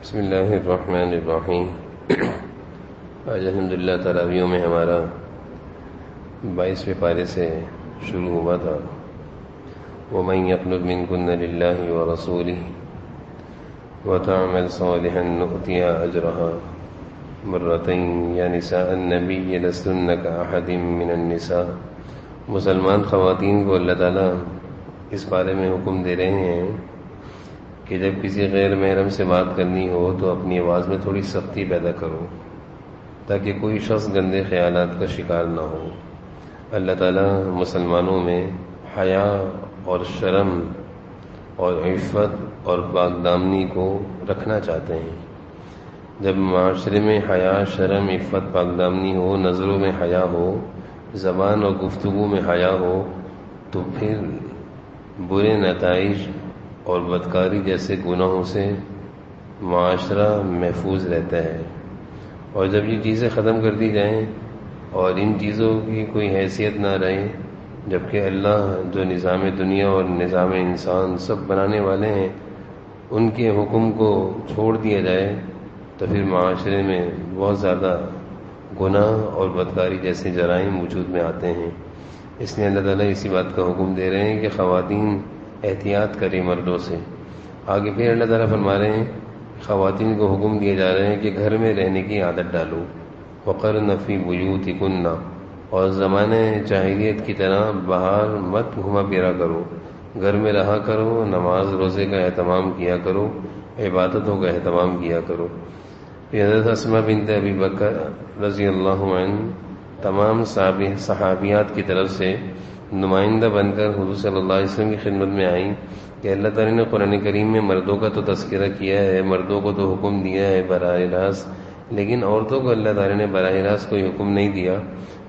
بسم اللہ الرحمن الرحیم۔ آج الحمدللہ تراویحوں میں ہمارا 22ویں پارے سے شروع ہوا تھا۔ وَمَن يَقْنُتْ مِنكُنَّ لِلَّهِ وَرَسُولِهِ وَتَعْمَلْ صَالِحًا نُؤْتِهَا أَجْرَهَا مَرَّتَيْنِ يَا نِسَاءَ النَّبِيِّ لَسْتُنَّ كَأَحَدٍ مِّنَ النِّسَاءِ۔ مسلمان خواتین کو اللہ تعالیٰ اس بارے میں حکم دے رہے ہیں کہ جب کسی غیر محرم سے بات کرنی ہو تو اپنی آواز میں تھوڑی سختی پیدا کرو تاکہ کوئی شخص گندے خیالات کا شکار نہ ہو۔ اللہ تعالیٰ مسلمانوں میں حیا اور شرم اور عفت اور پاک دامنی کو رکھنا چاہتے ہیں۔ جب معاشرے میں حیا، شرم، عفت، پاک دامنی ہو، نظروں میں حیا ہو، زبان اور گفتگو میں حیا ہو، تو پھر برے نتائج اور بدکاری جیسے گناہوں سے معاشرہ محفوظ رہتا ہے۔ اور جب یہ چیزیں ختم کر دی جائیں اور ان چیزوں کی کوئی حیثیت نہ رہے، جبکہ اللہ جو نظام دنیا اور نظام انسان سب بنانے والے ہیں، ان کے حکم کو چھوڑ دیا جائے، تو پھر معاشرے میں بہت زیادہ گناہ اور بدکاری جیسے جرائم وجود میں آتے ہیں۔ اس لیے اللہ تعالیٰ اسی بات کا حکم دے رہے ہیں کہ خواتین احتیاط کریں مردوں سے۔ آگے پھر اللہ تعالیٰ فرما رہے ہیں، خواتین کو حکم دیے جا رہے ہیں کہ گھر میں رہنے کی عادت ڈالو۔ وَقَرْنَ فِي بُيُوتِكُنَّ، اور زمانے جاہلیت کی طرح باہر مت گھوما پھرا کرو، گھر میں رہا کرو، نماز روزے کا اہتمام کیا کرو، عبادتوں کا اہتمام کیا کرو۔ پھر حضرت اسماء بنت ابی بکر رضی اللہ عنہ تمام صحابیات کی طرف سے نمائندہ بن کر حضور صلی اللہ علیہ وسلم کی خدمت میں آئیں کہ اللہ تعالیٰ نے قرآن کریم میں مردوں کا تو تذکرہ کیا ہے، مردوں کو تو حکم دیا ہے براہ راست، لیکن عورتوں کو اللہ تعالیٰ نے براہ راست کوئی حکم نہیں دیا۔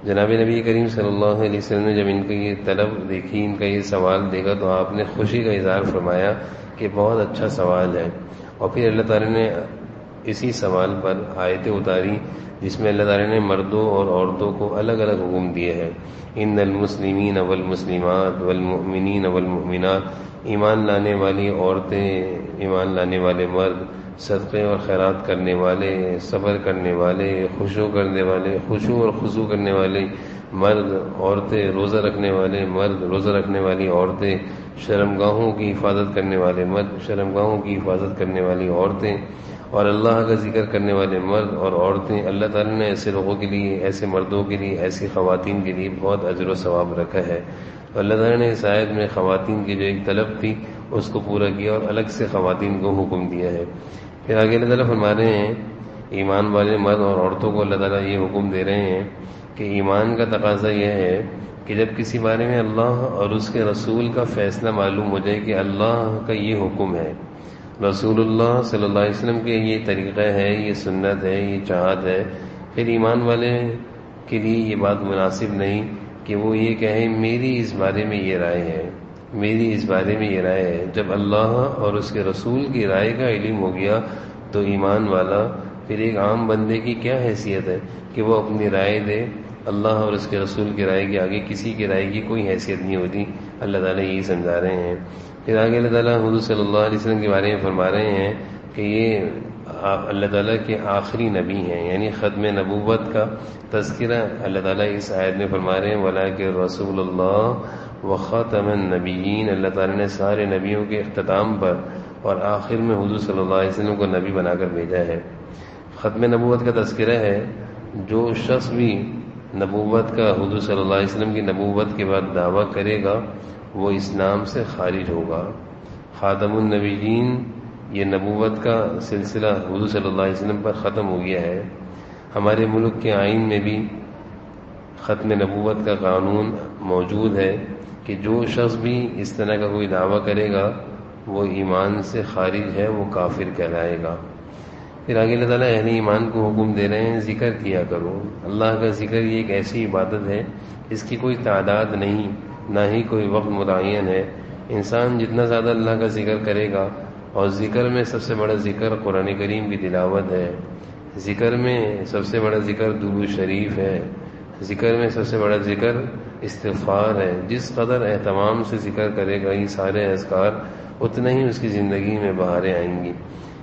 جناب نبی کریم صلی اللہ علیہ وسلم نے جب ان کی یہ طلب دیکھی، ان کا یہ سوال دیکھا، تو آپ نے خوشی کا اظہار فرمایا کہ بہت اچھا سوال ہے۔ اور پھر اللہ تعالیٰ نے اسی سوال پر آیتیں اتاری جس میں اللہ تعالیٰ نے مردوں اور عورتوں کو الگ الگ حکم دیے ہیں۔ ان المسلمین والمسلمات والمؤمنین والمؤمنات، ایمان لانے والی عورتیں، ایمان لانے والے مرد، صدقے اور خیرات کرنے والے، صبر کرنے والے، خشوع اور خضوع کرنے والے مرد، عورتیں، روزہ رکھنے والے مرد، روزہ رکھنے والی عورتیں، شرمگاہوں کی حفاظت کرنے والے مرد، شرمگاہوں کی حفاظت کرنے والی عورتیں، اور اللہ کا ذکر کرنے والے مرد اور عورتیں۔ اللہ تعالیٰ نے ایسے لوگوں کے لیے، ایسے مردوں کے لیے، ایسی خواتین کے لیے بہت اجر و ثواب رکھا ہے۔ تو اللہ تعالیٰ نے اس آیت میں خواتین کی جو ایک طلب تھی اس کو پورا کیا اور الگ سے خواتین کو حکم دیا ہے۔ پھر آگے اللہ تعالیٰ فرما رہے ہیں، ایمان والے مرد اور عورتوں کو اللہ تعالیٰ یہ حکم دے رہے ہیں کہ ایمان کا تقاضا یہ ہے کہ جب کسی بارے میں اللہ اور اس کے رسول کا فیصلہ معلوم ہو جائے کہ اللہ کا یہ حکم ہے، رسول اللہ صلی اللہ علیہ وسلم کے یہ طریقہ ہے، یہ سنت ہے، یہ چاہت ہے، پھر ایمان والے کے لیے یہ بات مناسب نہیں کہ وہ یہ کہیں میری اس بارے میں یہ رائے ہے، میری اس بارے میں یہ رائے ہے۔ جب اللہ اور اس کے رسول کی رائے کا علم ہو گیا تو ایمان والا پھر ایک عام بندے کی کیا حیثیت ہے کہ وہ اپنی رائے دے۔ اللہ اور اس کے رسول کی رائے کے آگے کسی کی رائے کی کوئی حیثیت نہیں ہوتی۔ اللہ تعالیٰ یہی سمجھا رہے ہیں۔ پھر آگے اللہ تعالیٰ حضور صلی اللہ علیہ وسلم کے بارے میں فرما رہے ہیں کہ یہ اللہ تعالیٰ کے آخری نبی ہیں، یعنی ختم نبوت کا تذکرہ اللہ تعالیٰ اس آیت میں فرما رہے ہیں۔ وَلَٰكِن رَسُولُ اللَّهِ وَخَاتَمَ النَّبِيِّينَ، اللہ تعالیٰ نے سارے نبیوں کے اختتام پر اور آخر میں حضور صلی اللہ علیہ وسلم کو نبی بنا کر بھیجا ہے۔ ختم نبوت کا تذکرہ ہے، جو شخص بھی نبوت کا، حضور صلی اللہ علیہ وسلم کی نبوت کے بعد دعویٰ کرے گا وہ اسلام سے خارج ہوگا۔ خاتم النبیین، یہ نبوت کا سلسلہ حضور صلی اللہ علیہ وسلم پر ختم ہو گیا ہے۔ ہمارے ملک کے آئین میں بھی ختم نبوت کا قانون موجود ہے کہ جو شخص بھی اس طرح کا کوئی دعویٰ کرے گا وہ ایمان سے خارج ہے، وہ کافر کہلائے گا۔ پھر آگے اللہ تعالیٰ اہل ایمان کو حکم دے رہے ہیں، ذکر کیا کرو۔ اللہ کا ذکر یہ ایک ایسی عبادت ہے، اس کی کوئی تعداد نہیں، نہ ہی کوئی وقت متعین ہے۔ انسان جتنا زیادہ اللہ کا ذکر کرے گا، اور ذکر میں سب سے بڑا ذکر قرآن کریم کی تلاوت ہے، ذکر میں سب سے بڑا ذکر درود شریف ہے، ذکر میں سب سے بڑا ذکر استغفار ہے۔ جس قدر اہتمام سے ذکر کرے گا یہ سارے اذکار، اتنا ہی اس کی زندگی میں بہاریں آئیں گی۔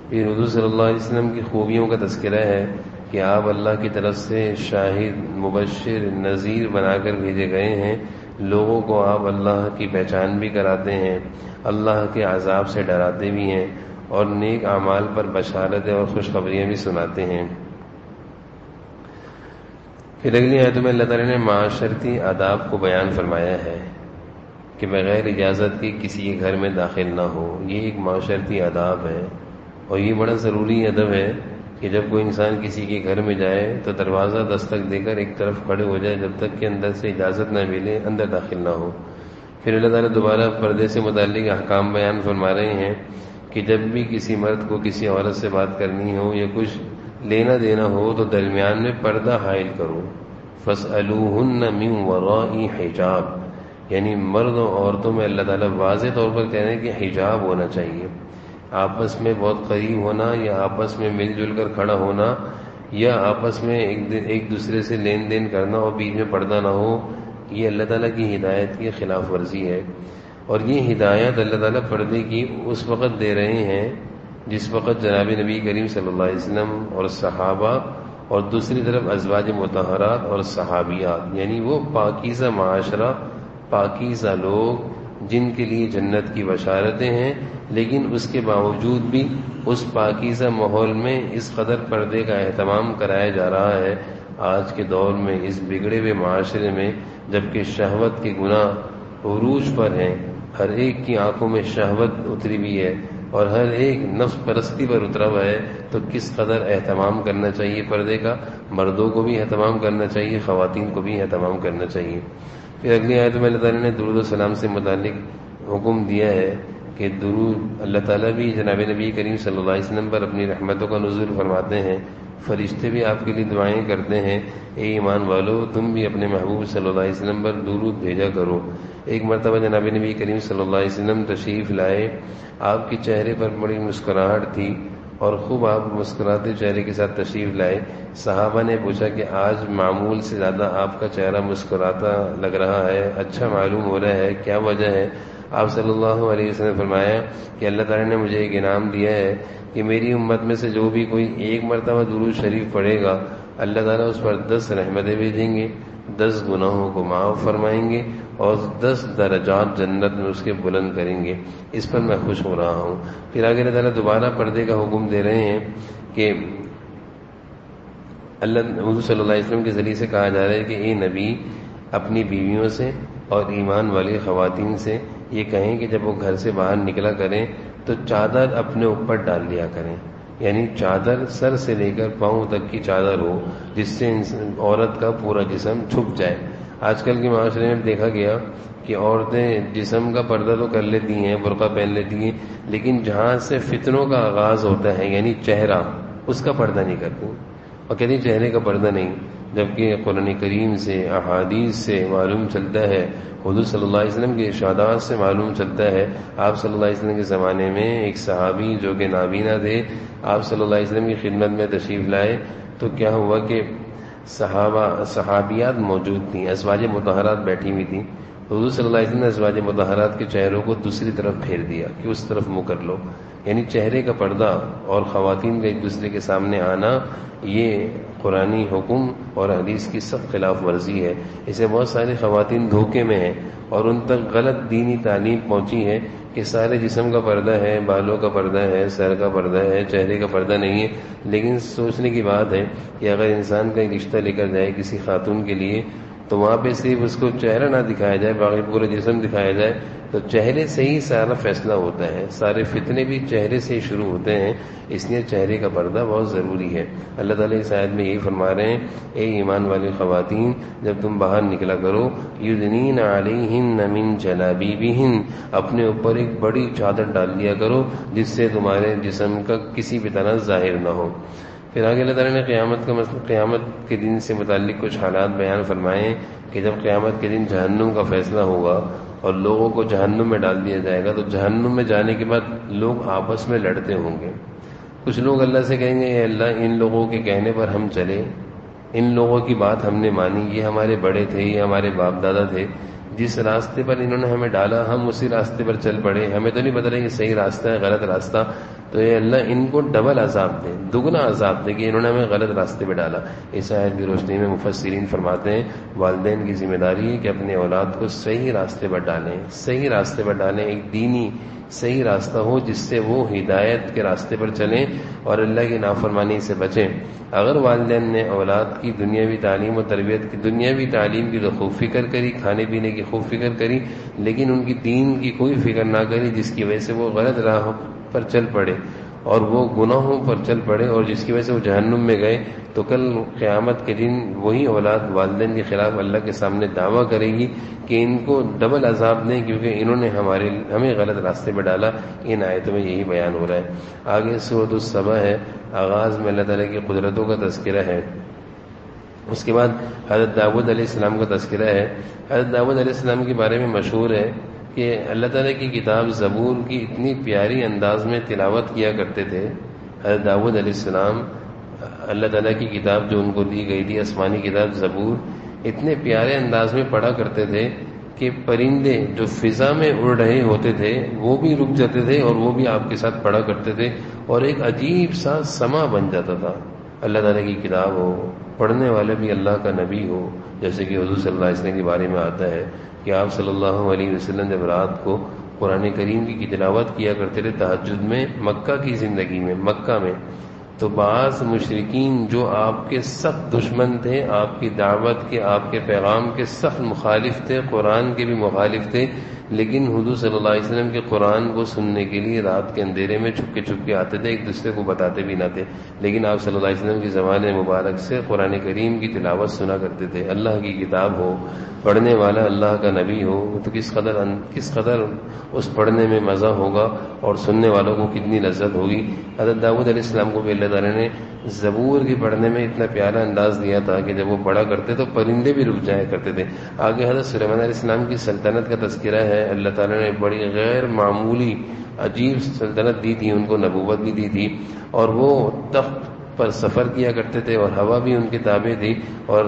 پھر حضور صلی اللہ علیہ وسلم کی خوبیوں کا تذکرہ ہے کہ آپ اللہ کی طرف سے شاہد، مبشر، نذیر بنا کر بھیجے گئے ہیں. لوگوں کو آپ اللہ کی پہچان بھی کراتے ہیں، اللہ کے عذاب سے ڈراتے بھی ہیں، اور نیک اعمال پر بشارتیں اور خوشخبریاں بھی سناتے ہیں. پھر اگلی آیت میں اللہ تعالیٰ نے معاشرتی آداب کو بیان فرمایا ہے کہ بغیر اجازت کے کسی کے گھر میں داخل نہ ہو. یہ ایک معاشرتی آداب ہے، اور یہ بڑا ضروری ادب ہے کہ جب کوئی انسان کسی کے گھر میں جائے تو دروازہ دستک دے کر ایک طرف کھڑے ہو جائے، جب تک کہ اندر سے اجازت نہ ملے اندر داخل نہ ہو. پھر اللہ تعالیٰ دوبارہ پردے سے متعلق احکام بیان فرما رہے ہیں کہ جب بھی کسی مرد کو کسی عورت سے بات کرنی ہو یا کچھ لینا دینا ہو تو درمیان میں پردہ حائل کرو. فَاسْأَلُوهُنَّ مِنْ وَرَاءِ حِجَابٍ، یعنی مرد و عورتوں میں اللہ تعالیٰ واضح طور پر کہہ رہے ہیں کہ حجاب ہونا چاہیے. آپس میں بہت قریب ہونا یا آپس میں مل جل کر کھڑا ہونا یا آپس میں ایک دوسرے سے لین دین کرنا اور بیچ میں پردہ نہ ہو، یہ اللہ تعالیٰ کی ہدایت کی خلاف ورزی ہے. اور یہ ہدایت اللہ تعالیٰ پردے کی اس وقت دے رہے ہیں جس وقت جناب نبی کریم صلی اللہ علیہ وسلم اور صحابہ، اور دوسری طرف ازواج مطہرات اور صحابیات، یعنی وہ پاکیزہ معاشرہ، پاکیزہ لوگ جن کے لیے جنت کی بشارتیں ہیں، لیکن اس کے باوجود بھی اس پاکیزہ ماحول میں اس قدر پردے کا اہتمام کرایا جا رہا ہے. آج کے دور میں اس بگڑے ہوئے معاشرے میں جبکہ شہوت کے گناہ عروج پر ہیں، ہر ایک کی آنکھوں میں شہوت اتری ہوئی ہے اور ہر ایک نفس پرستی پر اترا ہوا ہے، تو کس قدر اہتمام کرنا چاہیے پردے کا. مردوں کو بھی اہتمام کرنا چاہیے، خواتین کو بھی اہتمام کرنا چاہیے. پھر اگلی آیت میں اللہ تعالیٰ نے درود و سلام سے متعلق حکم دیا ہے کہ درود اللہ تعالیٰ بھی جناب نبی کریم صلی اللہ علیہ وسلم پر اپنی رحمتوں کا نزول فرماتے ہیں، فرشتے بھی آپ کے لیے دعائیں کرتے ہیں. اے ایمان والو، تم بھی اپنے محبوب صلی اللہ علیہ وسلم پر درود بھیجا کرو. ایک مرتبہ جناب نبی کریم صلی اللہ علیہ وسلم تشریف لائے، آپ کے چہرے پر بڑی مسکراہٹ تھی اور خوب آپ مسکراتے چہرے کے ساتھ تشریف لائے. صحابہ نے پوچھا کہ آج معمول سے زیادہ آپ کا چہرہ مسکراتا لگ رہا ہے، اچھا معلوم ہو رہا ہے، کیا وجہ ہے؟ آپ صلی اللہ علیہ وسلم نے فرمایا کہ اللہ تعالیٰ نے مجھے ایک انعام دیا ہے کہ میری امت میں سے جو بھی کوئی ایک مرتبہ درود شریف پڑھے گا، اللہ تعالیٰ اس پر 10 رحمتیں بھیجیں گے، 10 گناہوں کو معاف فرمائیں گے اور 10 درجات جنت میں اس کے بلند کریں گے. اس پر میں خوش ہو رہا ہوں. پھر آگے اللہ تعالیٰ دوبارہ پردے کا حکم دے رہے ہیں کہ حضور صلی اللہ علیہ وسلم کے ذریعے سے کہا جا رہا ہے کہ اے نبی، اپنی بیویوں سے اور ایمان والی خواتین سے یہ کہیں کہ جب وہ گھر سے باہر نکلا کریں تو چادر اپنے اوپر ڈال لیا کریں، یعنی چادر سر سے لے کر پاؤں تک کی چادر ہو جس سے عورت کا پورا جسم چھپ جائے. آج کل کے معاشرے میں دیکھا گیا کہ عورتیں جسم کا پردہ تو کر لیتی ہیں، برقع پہن لیتی ہیں، لیکن جہاں سے فتنوں کا آغاز ہوتا ہے یعنی چہرہ، اس کا پردہ نہیں کرتی، اور کہتی ہیں چہرے کا پردہ نہیں. جبکہ قرآن کریم سے، احادیث سے معلوم چلتا ہے، حضور صلی اللہ علیہ وسلم کے ارشادات سے معلوم چلتا ہے. آپ صلی اللہ علیہ وسلم کے زمانے میں ایک صحابی جو کہ نابینا تھے، آپ صلی اللہ علیہ وسلم کی خدمت میں تشریف لائے تو کیا ہوا کہ صحابیات موجود تھیں، ازواج مطہرات بیٹھی ہوئی تھیں. حضور صلی اللہ علیہ وسلم نے ازواج مطہرات کے چہروں کو دوسری طرف پھیر دیا کہ اس طرف منہ کر لو. یعنی چہرے کا پردہ اور خواتین کا ایک دوسرے کے سامنے آنا، یہ قرآنی حکم اور حدیث کی سخت خلاف ورزی ہے. اسے بہت ساری خواتین دھوکے میں ہیں اور ان تک غلط دینی تعلیم پہنچی ہے کہ سارے جسم کا پردہ ہے، بالوں کا پردہ ہے، سر کا پردہ ہے، چہرے کا پردہ نہیں ہے. لیکن سوچنے کی بات ہے کہ اگر انسان کا ایک رشتہ لے کر جائے کسی خاتون کے لیے تو وہاں پہ صرف اس کو چہرہ نہ دکھایا جائے، باقی پورا جسم دکھایا جائے، تو چہرے سے ہی سارا فیصلہ ہوتا ہے، سارے فتنے بھی چہرے سے ہی شروع ہوتے ہیں. اس لیے چہرے کا پردہ بہت ضروری ہے. اللہ تعالیٰ اس آیت میں یہی فرما رہے ہیں، اے ایمان والی خواتین، جب تم باہر نکلا کرو، یدنین علیہن من جلابیبہن، اپنے اوپر ایک بڑی چادر ڈال لیا کرو جس سے تمہارے جسم کا کسی بھی طرح ظاہر نہ ہو. پھر آگے اللہ تعالیٰ نے قیامت کے دن سے متعلق کچھ حالات بیان فرمائے کہ جب قیامت کے دن جہنم کا فیصلہ ہوگا اور لوگوں کو جہنم میں ڈال دیا جائے گا تو جہنم میں جانے کے بعد لوگ آپس میں لڑتے ہوں گے. کچھ لوگ اللہ سے کہیں گے، اے اللہ، ان لوگوں کے کہنے پر ہم چلے، ان لوگوں کی بات ہم نے مانی، یہ ہمارے بڑے تھے، یہ ہمارے باپ دادا تھے. جس راستے پر انہوں نے ہمیں ڈالا ہم اسی راستے پر چل پڑے، ہمیں تو نہیں پتہ کہ صحیح راستہ ہے غلط راستہ، تو یہ اللہ ان کو ڈبل عذاب دے، دگنا عذاب دے کہ انہوں نے ہمیں غلط راستے پہ ڈالا۔ اس آیت کی روشنی میں مفسرین فرماتے ہیں والدین کی ذمہ داری ہے کہ اپنے اولاد کو صحیح راستے پر ڈالیں، صحیح راستے پر ڈالیں، ایک دینی صحیح راستہ ہو جس سے وہ ہدایت کے راستے پر چلیں اور اللہ کی نافرمانی سے بچیں۔ اگر والدین نے اولاد کی دنیاوی تعلیم و تربیت کی، دنیاوی تعلیم کی تو خوب فکر کری، کھانے پینے کی خوب فکر کری، لیکن ان کی دین کی کوئی فکر نہ کری، جس کی وجہ سے وہ غلط راہ پر چل پڑے اور وہ گناہوں پر چل پڑے اور جس کی وجہ سے وہ جہنم میں گئے، تو کل قیامت کے دن وہی اولاد والدین کے خلاف اللہ کے سامنے دعویٰ کرے گی کہ ان کو ڈبل عذاب دیں کیونکہ انہوں نے ہمیں غلط راستے پہ ڈالا۔ ان آیتوں میں یہی بیان ہو رہا ہے۔ آگے سورۃ السبا ہے، آغاز میں اللہ تعالیٰ کی قدرتوں کا تذکرہ ہے، اس کے بعد حضرت داؤد علیہ السلام کا تذکرہ ہے۔ حضرت داؤد علیہ السلام کے بارے میں مشہور ہے کہ اللہ تعالیٰ کی کتاب زبور کی اتنی پیاری انداز میں تلاوت کیا کرتے تھے۔ حضرت داؤد علیہ السلام اللہ تعالیٰ کی کتاب جو ان کو دی گئی تھی، آسمانی کتاب زبور، اتنے پیارے انداز میں پڑھا کرتے تھے کہ پرندے جو فضا میں اڑ رہے ہوتے تھے وہ بھی رک جاتے تھے اور وہ بھی آپ کے ساتھ پڑھا کرتے تھے، اور ایک عجیب سا سما بن جاتا تھا۔ اللہ تعالیٰ کی کتاب ہو، پڑھنے والے بھی اللہ کا نبی ہو، جیسے کہ حضور صلی اللہ علیہ وسلم کے بارے میں آتا ہے کہ آپ صلی اللہ علیہ وسلم جب رات کو قرآن کریم کی تلاوت کیا کرتے تھے تہجد میں، مکہ کی زندگی میں، مکہ میں، تو بعض مشرکین جو آپ کے سخت دشمن تھے، آپ کی دعوت کے، آپ کے پیغام کے سخت مخالف تھے، قرآن کے بھی مخالف تھے، لیکن حضور صلی اللہ علیہ وسلم کے قرآن کو سننے کے لیے رات کے اندھیرے میں چھپ کے آتے تھے، ایک دوسرے کو بتاتے بھی نہ تھے، لیکن آپ صلی اللہ علیہ وسلم کی زبان مبارک سے قرآن کریم کی تلاوت سنا کرتے تھے۔ اللہ کی کتاب ہو، پڑھنے والا اللہ کا نبی ہو، تو کس قدر اس پڑھنے میں مزہ ہوگا اور سننے والوں کو کتنی لذت ہوگی۔ حضرت داؤد علیہ السلام کو بھی اللہ تعالیٰ نے زبور کی پڑھنے میں اتنا پیارا انداز دیا تھا کہ جب وہ پڑھا کرتے تو پرندے بھی رک جایا کرتے تھے۔ آگے حضرت سلیمان علیہ السلام کی سلطنت کا تذکرہ ہے۔ اللہ تعالیٰ نے بڑی غیر معمولی عجیب سلطنت دی تھی، ان کو نبوت بھی دی تھی، اور وہ تخت پر سفر کیا کرتے تھے اور ہوا بھی ان کے تابع تھی، اور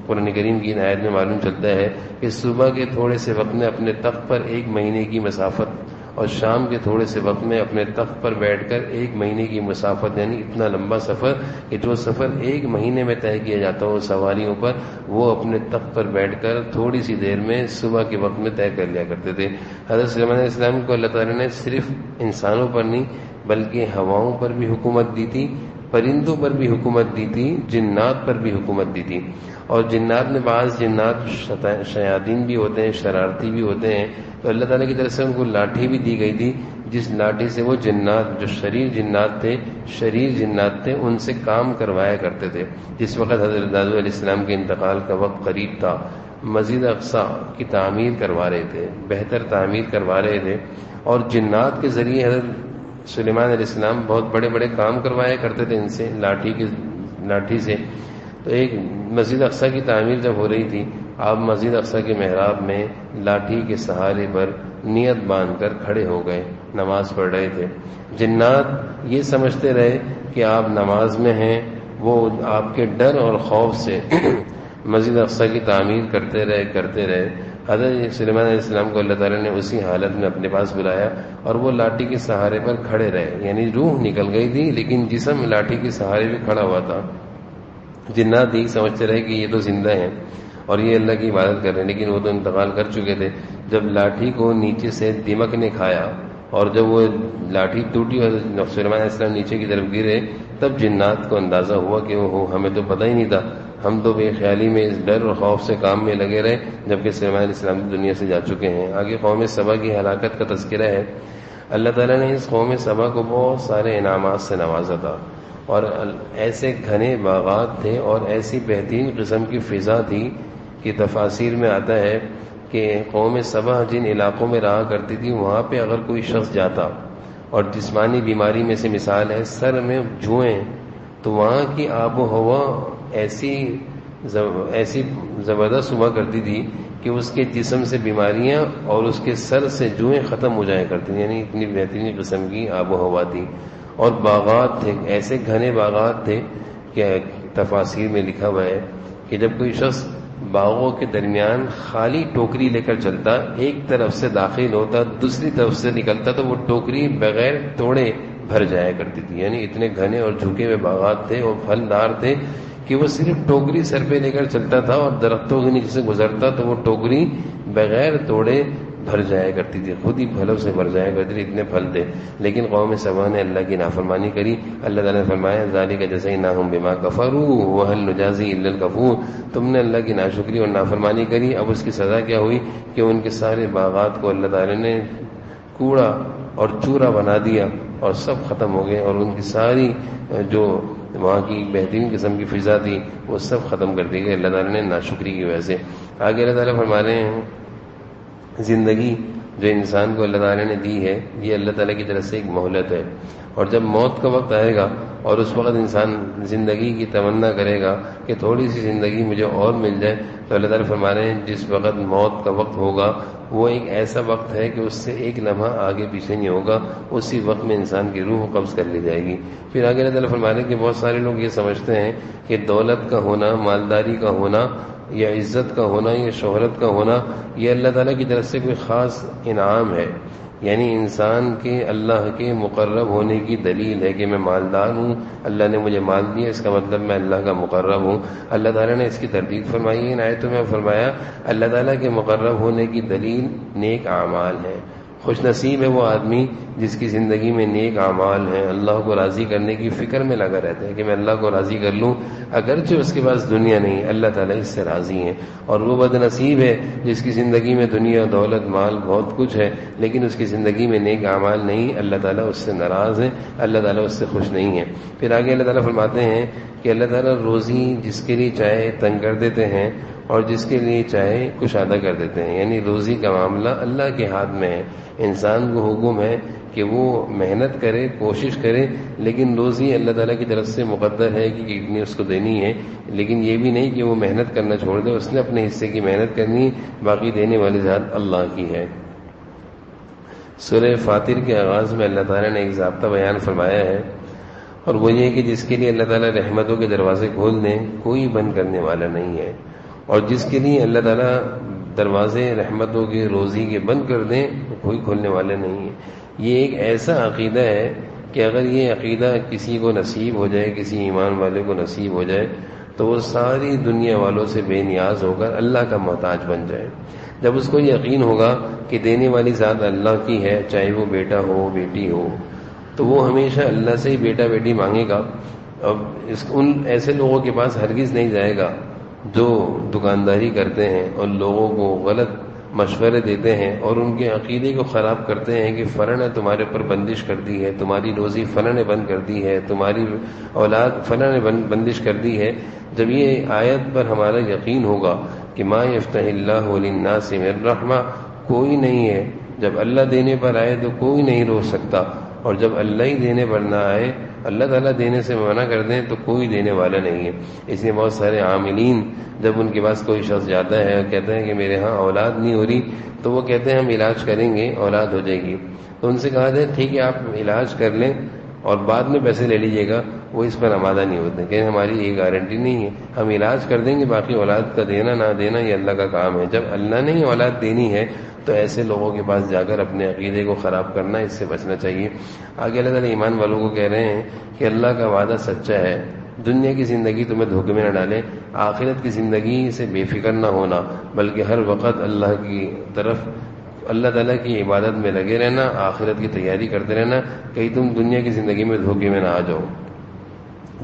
قرآن کریم کی آیت میں معلوم چلتا ہے کہ صبح کے تھوڑے سے وقت میں اپنے تخت پر 1 مہینے کی مسافت اور شام کے تھوڑے سے وقت میں اپنے تخت پر بیٹھ کر 1 مہینے کی مسافت، یعنی اتنا لمبا سفر کہ جو سفر 1 مہینے میں طے کیا جاتا ہو سواریوں پر، وہ اپنے تخت پر بیٹھ کر تھوڑی سی دیر میں صبح کے وقت میں طے کر لیا کرتے تھے۔ حضرت سلیمان علیہ السلام کو اللہ تعالیٰ نے صرف انسانوں پر نہیں بلکہ ہواؤں پر بھی حکومت دی تھی، پرندوں پر بھی حکومت دی تھی، جنات پر بھی حکومت دی تھی، اور جنات میں بعض جنات شیاطین بھی ہوتے ہیں، شرارتی بھی ہوتے ہیں، تو اللہ تعالیٰ کی طرف سے ان کو لاٹھی بھی دی گئی تھی، جس لاٹھی سے وہ جنات جو شریر جنات تھے ان سے کام کروایا کرتے تھے۔ جس وقت حضرت داؤد علیہ السلام کے انتقال کا وقت قریب تھا، مسجد اقصی کی تعمیر کروا رہے تھے، بہتر تعمیر کروا رہے تھے، اور جنات کے ذریعے حضرت سلیمان علیہ السلام بہت بڑے بڑے کام کروایا کرتے تھے ان سے، لاٹھی سے۔ تو ایک مسجد اقصی کی تعمیر جب ہو رہی تھی، آپ مسجد اقصی کے محراب میں لاٹھی کے سہارے پر نیت باندھ کر کھڑے ہو گئے، نماز پڑھ رہے تھے۔ جنات یہ سمجھتے رہے کہ آپ نماز میں ہیں، وہ آپ کے ڈر اور خوف سے مسجد اقصی کی تعمیر کرتے رہے۔ حضرت سلیمان علیہ السلام کو اللہ تعالیٰ نے اسی حالت میں اپنے پاس بلایا اور وہ لاٹھی کے سہارے پر کھڑے رہے، یعنی روح نکل گئی تھی لیکن جسم لاٹھی کے سہارے پہ کھڑا ہوا تھا۔ جنات یہی سمجھتے رہے کہ یہ تو زندہ ہیں اور یہ اللہ کی عبادت کر رہے ہیں، لیکن وہ تو انتقال کر چکے تھے۔ جب لاٹھی کو نیچے سے دمک نے کھایا اور جب وہ لاٹھی ٹوٹی اور سلیمان علیہ السلام نیچے کی طرف گرے، تب جنات کو اندازہ ہوا کہ وہ ہمیں تو پتہ ہی نہیں تھا، ہم تو بے خیالی میں اس ڈر اور خوف سے کام میں لگے رہے، جبکہ سلیمان علیہ السلام دنیا سے جا چکے ہیں۔ آگے قوم سبا کی ہلاکت کا تذکرہ ہے۔ اللہ تعالیٰ نے اس قوم سبا کو بہت سارے انعامات سے نوازا تھا، اور ایسے گھنے باغات تھے اور ایسی بہترین قسم کی فضا تھی کہ تفاسیر میں آتا ہے کہ قوم سبا جن علاقوں میں رہا کرتی تھی، وہاں پہ اگر کوئی شخص جاتا اور جسمانی بیماری میں سے مثال ہے سر میں جوئیں، تو وہاں کی آب و ہوا ایسی زبردست ہوا کرتی تھی کہ اس کے جسم سے بیماریاں اور اس کے سر سے جوئیں ختم ہو جایا کرتی تھیں، یعنی اتنی بہترین قسم کی آب و ہوا تھی۔ اور باغات تھے، ایسے گھنے باغات تھے کہ تفاسیر میں لکھا ہوا ہے کہ جب کوئی شخص باغوں کے درمیان خالی ٹوکری لے کر چلتا، ایک طرف سے داخل ہوتا دوسری طرف سے نکلتا تو وہ ٹوکری بغیر توڑے بھر جایا کرتی تھی. یعنی اتنے گھنے اور جھکے ہوئے باغات تھے اور پھلدار تھے کہ وہ صرف ٹوکری سر پہ لے کر چلتا تھا اور درختوں کے نیچے سے گزرتا تو وہ ٹوکری بغیر توڑے بھر جایا کرتی تھی، خود ہی پھلوں سے بھر جایا کرتی تھی، اتنے پھل تھے. لیکن قوم سبا نے اللہ کی نافرمانی کری. اللہ تعالیٰ نے فرمایا ذالک جزیناہم بما کفروا وہل نجازی الا الکفور. تم نے اللہ کی ناشکری اور نافرمانی کری، اب اس کی سزا کیا ہوئی کہ ان کے سارے باغات کو اللہ تعالیٰ نے کوڑا اور چورا بنا دیا اور سب ختم ہو گئے، اور ان کی ساری جو وہاں کی بہترین قسم کی فضا تھی وہ سب ختم کر دی گئی اللہ تعالیٰ نے ناشکری کی وجہ سے. آگے اللہ تعالیٰ فرما رہے ہیں زندگی جو انسان کو اللہ تعالیٰ نے دی ہے یہ اللہ تعالیٰ کی طرف سے ایک مہلت ہے، اور جب موت کا وقت آئے گا اور اس وقت انسان زندگی کی تمنا کرے گا کہ تھوڑی سی زندگی مجھے اور مل جائے، تو اللہ تعالیٰ فرما رہے ہیں جس وقت موت کا وقت ہوگا وہ ایک ایسا وقت ہے کہ اس سے ایک لمحہ آگے پیچھے نہیں ہوگا، اسی وقت میں انسان کی روح قبض کر لی جائے گی. پھر آگے اللہ تعالیٰ فرما رہے ہیں کہ بہت سارے لوگ یہ سمجھتے ہیں کہ دولت کا ہونا، مالداری کا ہونا یا عزت کا ہونا یا شہرت کا ہونا یہ اللہ تعالیٰ کی طرف سے کوئی خاص انعام ہے، یعنی انسان کے اللہ کے مقرب ہونے کی دلیل ہے کہ میں مالدار ہوں، اللہ نے مجھے مال دیا، اس کا مطلب میں اللہ کا مقرب ہوں. اللہ تعالیٰ نے اس کی تردید فرمائی ہے ان آیتوں میں، فرمایا اللہ تعالیٰ کے مقرب ہونے کی دلیل نیک اعمال ہے. خوش نصیب ہے وہ آدمی جس کی زندگی میں نیک اعمال ہیں، اللہ کو راضی کرنے کی فکر میں لگا رہتا ہے کہ میں اللہ کو راضی کر لوں، اگرچہ اس کے پاس دنیا نہیں، اللہ تعالیٰ اس سے راضی ہیں. اور وہ بد نصیب ہے جس کی زندگی میں دنیا، دولت، مال بہت کچھ ہے لیکن اس کی زندگی میں نیک اعمال نہیں، اللہ تعالیٰ اس سے ناراض ہے، اللہ تعالیٰ اس سے خوش نہیں ہے. پھر آگے اللہ تعالیٰ فرماتے ہیں کہ اللہ تعالیٰ روزی جس کے لیے چاہے تنگ کر دیتے ہیں اور جس کے لیے چاہے کشادہ کر دیتے ہیں، یعنی روزی کا معاملہ اللہ کے ہاتھ میں ہے. انسان کو حکم ہے کہ وہ محنت کرے، کوشش کرے، لیکن روزی اللہ تعالیٰ کی طرف سے مقدر ہے کہ کتنی اس کو دینی ہے، لیکن یہ بھی نہیں کہ وہ محنت کرنا چھوڑ دے، اس نے اپنے حصے کی محنت کرنی، باقی دینے والی ذات اللہ کی ہے. سورہ فاطر کے آغاز میں اللہ تعالیٰ نے ایک ضابطہ بیان فرمایا ہے، اور وہ یہ کہ جس کے لیے اللہ تعالیٰ رحمتوں کے دروازے کھول دیں کوئی بند کرنے والا نہیں ہے، اور جس کے لیے اللہ تعالیٰ دروازے رحمتوں کے، روزی کے بند کر دیں کوئی کھولنے والا نہیں ہے. یہ ایک ایسا عقیدہ ہے کہ اگر یہ عقیدہ کسی کو نصیب ہو جائے، کسی ایمان والے کو نصیب ہو جائے تو وہ ساری دنیا والوں سے بے نیاز ہو کر اللہ کا محتاج بن جائے. جب اس کو یقین ہوگا کہ دینے والی ذات اللہ کی ہے، چاہے وہ بیٹا ہو بیٹی ہو، تو وہ ہمیشہ اللہ سے ہی بیٹا بیٹی مانگے گا. اب ان ایسے لوگوں کے پاس ہرگز نہیں جائے گا جو دکانداری کرتے ہیں اور لوگوں کو غلط مشورے دیتے ہیں اور ان کے عقیدے کو خراب کرتے ہیں کہ فلاں نے تمہارے پر بندش کر دی ہے، تمہاری روزی فلاں نے بند کر دی ہے، تمہاری اولاد فلاں نے بندش کر دی ہے. جب یہ آیت پر ہمارا یقین ہوگا کہ ما یفتح اللہ للناس من رحمہ، کوئی نہیں ہے، جب اللہ دینے پر آئے تو کوئی نہیں روک سکتا، اور جب اللہ ہی دینے پر نہ آئے، اللہ تعالیٰ دینے سے منع کر دیں تو کوئی دینے والا نہیں ہے. اس لیے بہت سارے عاملین جب ان کے پاس کوئی شخص جاتا ہے اور کہتے ہیں کہ میرے ہاں اولاد نہیں ہو رہی، تو وہ کہتے ہیں ہم علاج کریں گے اولاد ہو جائے گی. تو ان سے کہا جائے ٹھیک ہے آپ علاج کر لیں اور بعد میں پیسے لے لیجئے گا. وہ اس پر آمادہ نہیں ہوتے کہ ہماری یہ گارنٹی نہیں ہے، ہم علاج کر دیں گے، باقی اولاد کا دینا نہ دینا یہ اللہ کا کام ہے. جب اللہ نے ہی اولاد دینی ہے تو ایسے لوگوں کے پاس جا کر اپنے عقیدے کو خراب کرنا، اس سے بچنا چاہیے. آگے اللہ تعالیٰ ایمان والوں کو کہہ رہے ہیں کہ اللہ کا وعدہ سچا ہے، دنیا کی زندگی تمہیں دھوکے میں نہ ڈالے، آخرت کی زندگی سے بے فکر نہ ہونا، بلکہ ہر وقت اللہ کی طرف، اللہ تعالیٰ کی عبادت میں لگے رہنا، آخرت کی تیاری کرتے رہنا، کہیں تم دنیا کی زندگی میں دھوکے میں نہ آ جاؤ.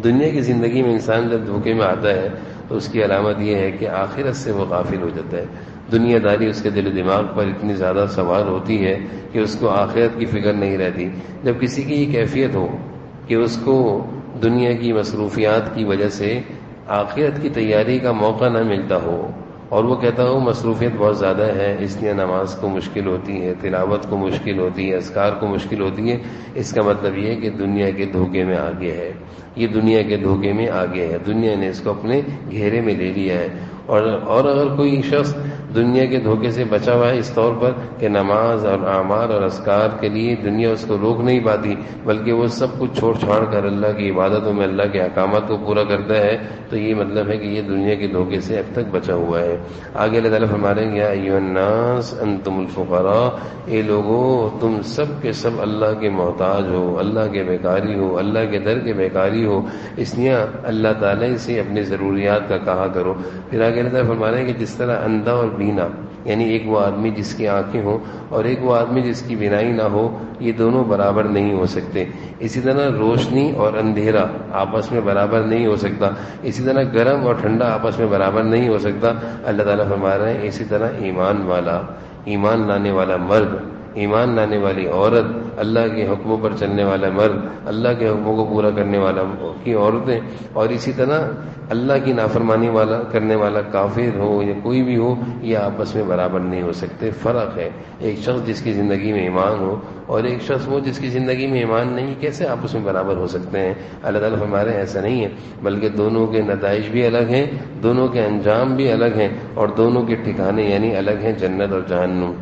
دنیا کی زندگی میں انسان جب دھوکے میں آتا ہے تو اس کی علامت یہ ہے کہ آخرت سے وہ غافل ہو جاتا ہے. دنیا داری اس کے دل و دماغ پر اتنی زیادہ سوار ہوتی ہے کہ اس کو آخرت کی فکر نہیں رہتی. جب کسی کی یہ کیفیت ہو کہ اس کو دنیا کی مصروفیات کی وجہ سے آخرت کی تیاری کا موقع نہ ملتا ہو، اور وہ کہتا ہو مصروفیت بہت زیادہ ہے اس لیے نماز کو مشکل ہوتی ہے، تلاوت کو مشکل ہوتی ہے، اذکار کو مشکل ہوتی ہے، اس کا مطلب یہ ہے کہ دنیا کے دھوکے میں آگے ہے. یہ دنیا کے دھوکے میں آگے ہے، دنیا نے اس کو اپنے گھیرے میں لے لیا ہے. اور اگر کوئی شخص دنیا کے دھوکے سے بچا ہوا ہے اس طور پر کہ نماز اور اعمال اور اذکار کے لیے دنیا اس کو روک نہیں پاتی، بلکہ وہ سب کچھ چھوڑ چھاڑ کر اللہ کی عبادتوں میں اللہ کے احکامات کو پورا کرتا ہے، تو یہ مطلب ہے کہ یہ دنیا کے دھوکے سے اب تک بچا ہوا ہے۔ آگے اللہ تعالیٰ فرما رہے ہیں یا ایھا الناس انتم الفقراء، اے لوگو تم سب کے سب اللہ کے محتاج ہو، اللہ کے بیکاری ہو، اللہ کے در کے بیکاری ہو، اس لیے اللہ تعالیٰ سے اپنی ضروریات کا کہا کرو۔ پھر آگے اللہ تعالیٰ فرما رہے ہیں کہ جس طرح اندھا اور بینا، یعنی ایک وہ آدمی جس کی آنکھیں ہوں اور ایک وہ آدمی جس کی بینائی نہ ہو، یہ دونوں برابر نہیں ہو سکتے، اسی طرح روشنی اور اندھیرا آپس میں برابر نہیں ہو سکتا، اسی طرح گرم اور ٹھنڈا آپس میں برابر نہیں ہو سکتا۔ اللہ تعالیٰ فرما رہے ہیں اسی طرح ایمان والا، ایمان لانے والا مرد، ایمان لانے والی عورت، اللہ کے حکموں پر چلنے والا مرد، اللہ کے حکموں کو پورا کرنے والا کی عورتیں، اور اسی طرح اللہ کی نافرمانی والا کرنے والا کافر ہو یا کوئی بھی ہو، یہ آپس میں برابر نہیں ہو سکتے۔ فرق ہے، ایک شخص جس کی زندگی میں ایمان ہو اور ایک شخص وہ جس کی زندگی میں ایمان نہیں، کیسے آپس میں برابر ہو سکتے ہیں؟ اللہ تعالیٰ فرما رہے ہیں ایسا نہیں ہے، بلکہ دونوں کے نتائج بھی الگ ہیں، دونوں کے انجام بھی الگ ہیں، اور دونوں کے ٹھکانے یعنی الگ ہیں، جنت اور جہنم۔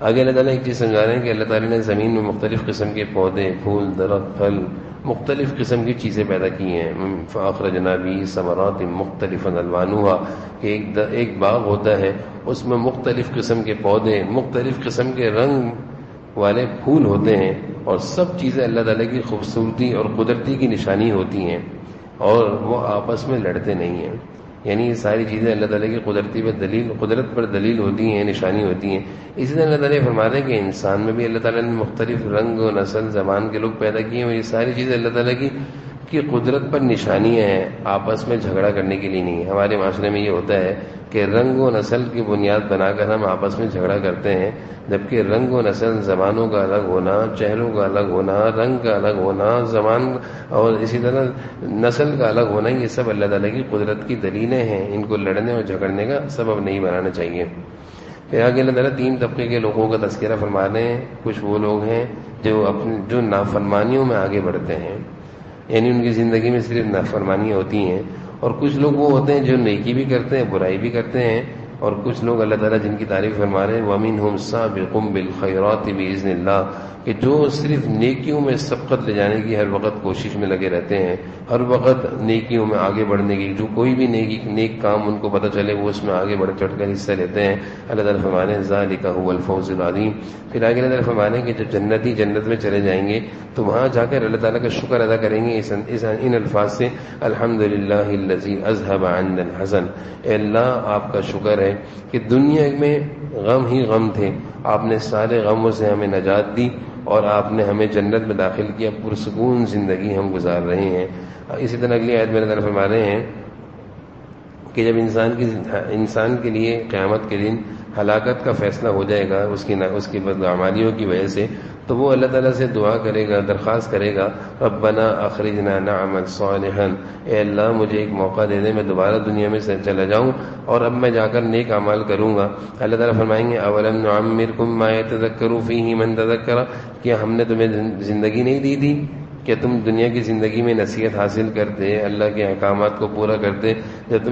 آگے اللہ تعالیٰ ایک چیز سمجھا رہے ہیں کہ اللہ تعالیٰ نے زمین میں مختلف قسم کے پودے، پھول، درخت، پھل، مختلف قسم کی چیزیں پیدا کی ہیں۔ فأخرجنا به ثمرات مختلفا الوانها، کہ ایک باغ ہوتا ہے، اس میں مختلف قسم کے پودے، مختلف قسم کے رنگ والے پھول ہوتے ہیں، اور سب چیزیں اللہ تعالیٰ کی خوبصورتی اور قدرتی کی نشانی ہوتی ہیں، اور وہ آپس میں لڑتے نہیں ہیں۔ یعنی یہ ساری چیزیں اللہ تعالیٰ کی قدرت پر دلیل ہوتی ہیں، نشانی ہوتی ہیں۔ اسی طرح اللہ تعالیٰ فرما رہے ہیں کہ انسان میں بھی اللہ تعالیٰ نے مختلف رنگ و نسل زبان کے لوگ پیدا کیے ہیں، اور یہ ساری چیزیں اللہ تعالیٰ کی قدرت پر نشانیاں ہیں، آپس میں جھگڑا کرنے کے لیے نہیں۔ ہمارے معاشرے میں یہ ہوتا ہے کہ رنگ و نسل کی بنیاد بنا کر ہم آپس میں جھگڑا کرتے ہیں، جبکہ رنگ و نسل، زبانوں کا الگ ہونا، چہروں کا الگ ہونا، رنگ کا الگ ہونا، زبان اور اسی طرح نسل کا الگ ہونا، یہ سب اللہ تعالیٰ کی قدرت کی دلیلیں ہیں، ان کو لڑنے اور جھگڑنے کا سبب نہیں بنانا چاہیے۔ پھر آگے اللہ تعالیٰ 3 طبقے کے لوگوں کا تذکرہ فرما رہے ہیں۔ کچھ وہ لوگ ہیں جو نافرمانیوں میں آگے بڑھتے ہیں، یعنی ان کی زندگی میں صرف نافرمانیاں ہوتی ہیں، اور کچھ لوگ وہ ہوتے ہیں جو نیکی بھی کرتے ہیں، برائی بھی کرتے ہیں، اور کچھ لوگ اللہ تعالیٰ جن کی تعریف فرما رہے ہیں وَمِنْهُمْ سَابِقٌ بِالْخَيْرَاتِ بِإِذْنِ اللَّهِ، کہ جو صرف نیکیوں میں سبقت لے جانے کی ہر وقت کوشش میں لگے رہتے ہیں، ہر وقت نیکیوں میں آگے بڑھنے کی، جو کوئی بھی نیک کام ان کو پتہ چلے وہ اس میں آگے بڑھ چڑھ کر حصہ لیتے ہیں۔ اللہ تعالیٰ فرما رہے ہیں ذَلِكَ هُوَ الْفَوْزُ الْعَظِيمُ۔ پھر آگے اللہ تعالیٰ فرما رہے ہیں کہ جو جنتی جنت میں چلے جائیں گے تو وہاں جا کر اللہ تعالیٰ کا شکر ادا کریں گے ان الفاظ سے الحمدللہ الذی اذھب عنا الحزن، اے اللہ آپ کا شکر ہے کہ دنیا میں غم ہی غم تھے، آپ نے سارے غموں سے ہمیں نجات دی، اور آپ نے ہمیں جنت میں داخل کیا، پرسکون زندگی ہم گزار رہے ہیں۔ اسی طرح اگلی آیت میں اللہ تعالیٰ فرما رہے ہیں کہ جب انسان کے لیے قیامت کے دن ہلاکت کا فیصلہ ہو جائے گا اس کی بدعمالیوں کی وجہ سے، تو وہ اللہ تعالیٰ سے دعا کرے گا، درخواست کرے گا ربنا اخرجنا نعمل صالحا، اے اللہ مجھے ایک موقع دے دے، میں دوبارہ دنیا میں چلا جاؤں اور اب میں جا کر نیک اعمال کروں گا۔ اللہ تعالیٰ فرمائیں گے اولم نعمرکم ما یتذکر فیہ من تذکر، کیا ہم نے تمہیں زندگی نہیں دی تھی کہ تم دنیا کی زندگی میں نصیحت حاصل کرتے، اللہ کے احکامات کو پورا کرتے؟ جب تم